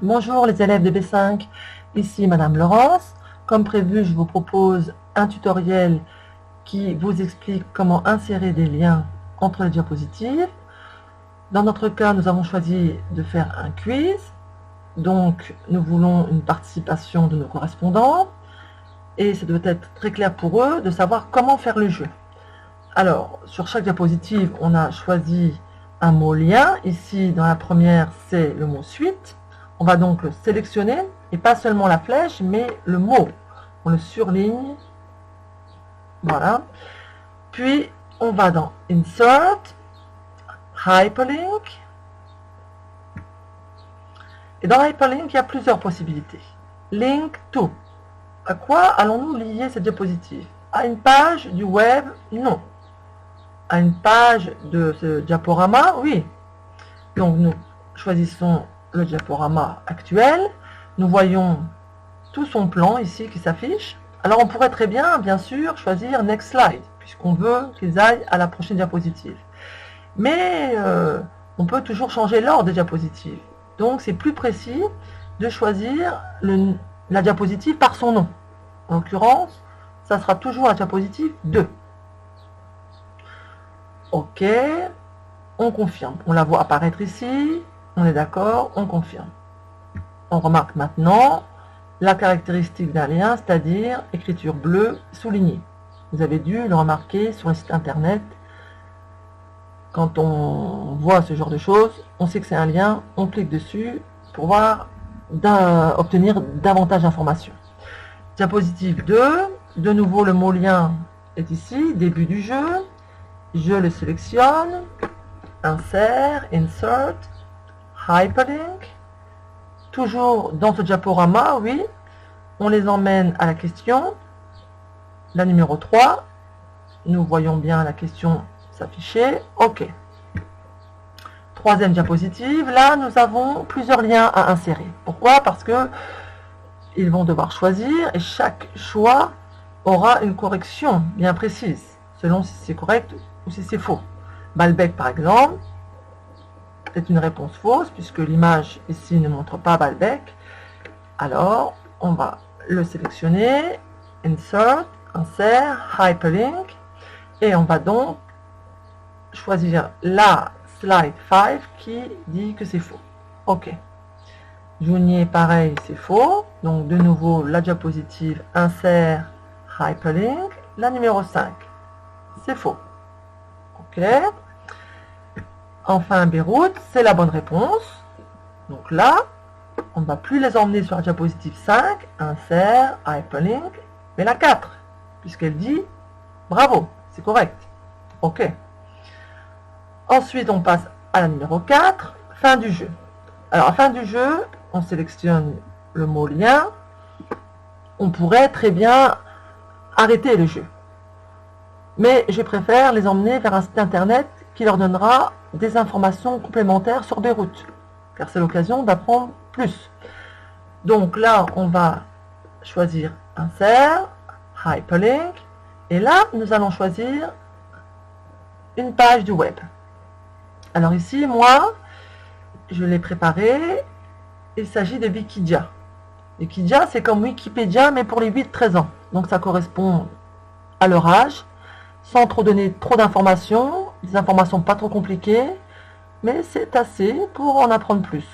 Bonjour les élèves de B5, ici Madame Laurence. Comme prévu, je vous propose un tutoriel qui vous explique comment insérer des liens entre les diapositives. Dans notre cas, nous avons choisi de faire un quiz. Donc, nous voulons une participation de nos correspondants. Et ça doit être très clair pour eux de savoir comment faire le jeu. Alors, sur chaque diapositive, on a choisi un mot lien. Ici, dans la première, c'est le mot suite. On va donc le sélectionner, et pas seulement la flèche, mais le mot. On le surligne. Voilà. Puis, on va dans Insert, Hyperlink. Et dans Hyperlink, il y a plusieurs possibilités. Link to. À quoi allons-nous lier cette diapositive? À une page du web? Non. À une page de ce diaporama? Oui. Donc, nous choisissons le diaporama actuel. Nous voyons tout son plan ici qui s'affiche. Alors, on pourrait très bien sûr, choisir Next Slide, puisqu'on veut qu'ils aillent à la prochaine diapositive. Mais on peut toujours changer l'ordre des diapositives. Donc, c'est plus précis de choisir la diapositive par son nom. En l'occurrence, ça sera toujours la diapositive 2. OK, on confirme. On la voit apparaître ici. On est d'accord, on confirme. On remarque maintenant la caractéristique d'un lien, c'est-à-dire écriture bleue soulignée. Vous avez dû le remarquer sur le site internet. Quand on voit ce genre de choses, on sait que c'est un lien, on clique dessus pour voir obtenir davantage d'informations. Diapositive 2, de nouveau le mot lien est ici, début du jeu. Je le sélectionne, insert, hyperlink. Toujours dans ce diaporama, oui, on les emmène à la question, la numéro 3. Nous voyons bien la question s'afficher. OK. Troisième diapositive, là nous avons plusieurs liens à insérer. Pourquoi? Parce que ils vont devoir choisir et chaque choix aura une correction bien précise, selon si c'est correct ou si c'est faux. Balbec par exemple, c'est une réponse fausse puisque l'image ici ne montre pas Balbec. Alors, on va le sélectionner, insert, hyperlink, et on va donc choisir la slide 5 qui dit que c'est faux. OK. Jounier, pareil, c'est faux. Donc, de nouveau, la diapositive insert, hyperlink, la numéro 5, c'est faux. OK. Enfin, Beyrouth, c'est la bonne réponse. Donc là, on ne va plus les emmener sur la diapositive 5, insert, hyperlink, mais la 4, puisqu'elle dit bravo, c'est correct. OK. Ensuite, on passe à la numéro 4, fin du jeu. Alors, à fin du jeu, on sélectionne le mot lien. On pourrait très bien arrêter le jeu. Mais je préfère les emmener vers un site internet qui leur donnera des informations complémentaires sur Beyrouth, car c'est l'occasion d'apprendre plus. Donc là, on va choisir insert, hyperlink, et là, nous allons choisir une page du web. Alors ici, moi, je l'ai préparé, il s'agit de Wikidia. Wikidia, c'est comme Wikipédia, mais pour les 8-13 ans. Donc ça correspond à leur âge, sans trop donner trop d'informations, des informations pas trop compliquées, mais c'est assez pour en apprendre plus.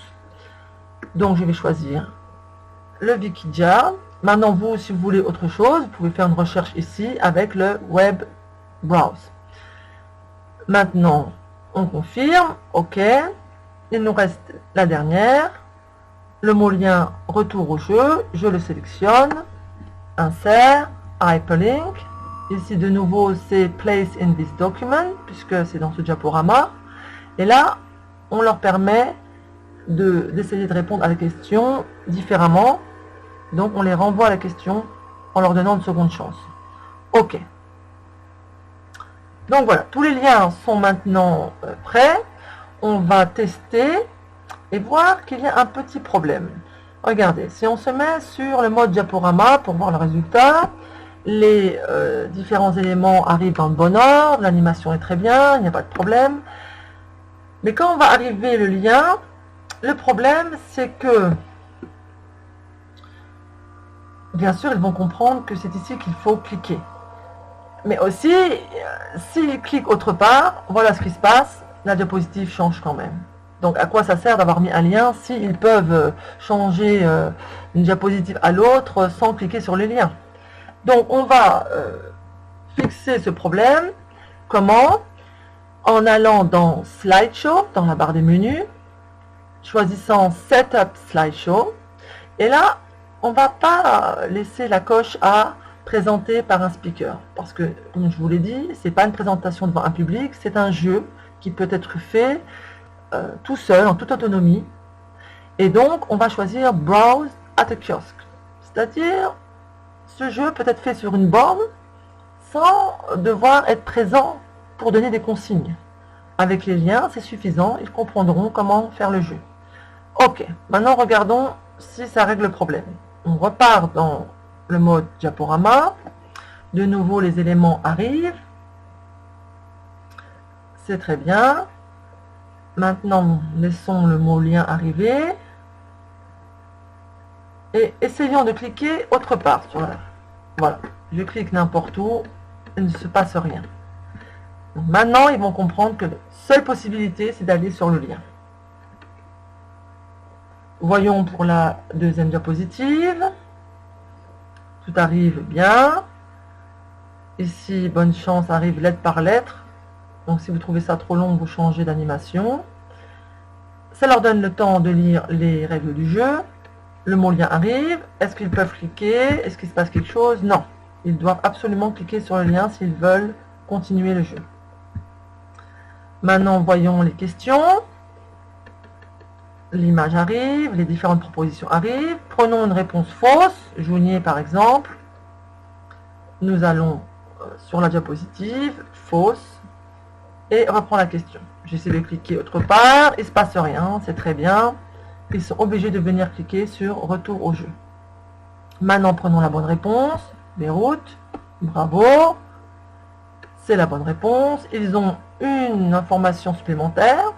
Donc je vais choisir le Wikidia. Maintenant, vous, si vous voulez autre chose, vous pouvez faire une recherche ici avec le Web Browse. Maintenant, on confirme, OK. Il nous reste la dernière, le mot lien retour au jeu, je le sélectionne, insert, hyperlink. Ici, de nouveau, c'est Place in this document, puisque c'est dans ce diaporama. Et là, on leur permet d'essayer de répondre à la question différemment. Donc, on les renvoie à la question en leur donnant une seconde chance. OK. Donc, voilà, tous les liens sont maintenant prêts. On va tester et voir qu'il y a un petit problème. Regardez, si on se met sur le mode diaporama pour voir le résultat, les différents éléments arrivent dans le bon ordre, l'animation est très bien, il n'y a pas de problème. Mais quand on va arriver le lien, le problème c'est que bien sûr, ils vont comprendre que c'est ici qu'il faut cliquer. Mais aussi, s'ils cliquent autre part, voilà ce qui se passe, la diapositive change quand même. Donc à quoi ça sert d'avoir mis un lien s'ils peuvent changer une diapositive à l'autre sans cliquer sur les liens? Donc on va fixer ce problème. Comment? En allant dans Slideshow, dans la barre des menus, choisissant Setup Slideshow. Et là, on ne va pas laisser la coche à présenter par un speaker. Parce que, comme je vous l'ai dit, ce n'est pas une présentation devant un public, c'est un jeu qui peut être fait tout seul, en toute autonomie. Et donc, on va choisir Browse at a Kiosk. C'est-à-dire, ce jeu peut être fait sur une borne sans devoir être présent pour donner des consignes. Avec les liens, c'est suffisant, ils comprendront comment faire le jeu. Ok, maintenant regardons si ça règle le problème. On repart dans le mode diaporama. De nouveau, les éléments arrivent. C'est très bien. Maintenant, laissons le mot lien arriver. Et essayons de cliquer autre part. Voilà, je clique n'importe où, il ne se passe rien. Donc maintenant, ils vont comprendre que la seule possibilité, c'est d'aller sur le lien. Voyons pour la deuxième diapositive. Tout arrive bien. Ici, bonne chance, arrive lettre par lettre. Donc si vous trouvez ça trop long, vous changez d'animation. Ça leur donne le temps de lire les règles du jeu. Le mot lien arrive. Est-ce qu'ils peuvent cliquer? Est-ce qu'il se passe quelque chose? Non. Ils doivent absolument cliquer sur le lien s'ils veulent continuer le jeu. Maintenant, voyons les questions. L'image arrive, les différentes propositions arrivent. Prenons une réponse fausse, Jounier par exemple. Nous allons sur la diapositive, fausse, et reprend la question. J'essaie de cliquer autre part, il ne se passe rien, c'est très bien. Ils sont obligés de venir cliquer sur retour au jeu. Maintenant, prenons la bonne réponse. Beyrouth, bravo. C'est la bonne réponse. Ils ont une information supplémentaire.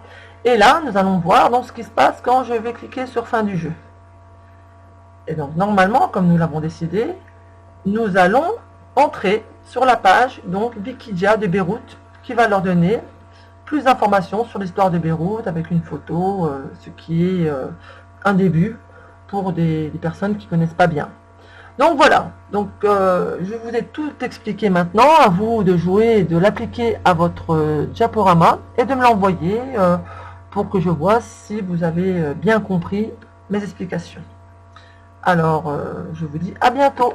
Et là, nous allons voir donc ce qui se passe quand je vais cliquer sur fin du jeu. Et donc, normalement, comme nous l'avons décidé, nous allons entrer sur la page donc Wikidata de Beyrouth qui va leur donner plus d'informations sur l'histoire de Beyrouth avec une photo, ce qui est un début pour des personnes qui ne connaissent pas bien. Donc voilà, donc je vous ai tout expliqué maintenant, à vous de jouer et de l'appliquer à votre diaporama et de me l'envoyer pour que je vois si vous avez bien compris mes explications. Alors, je vous dis à bientôt.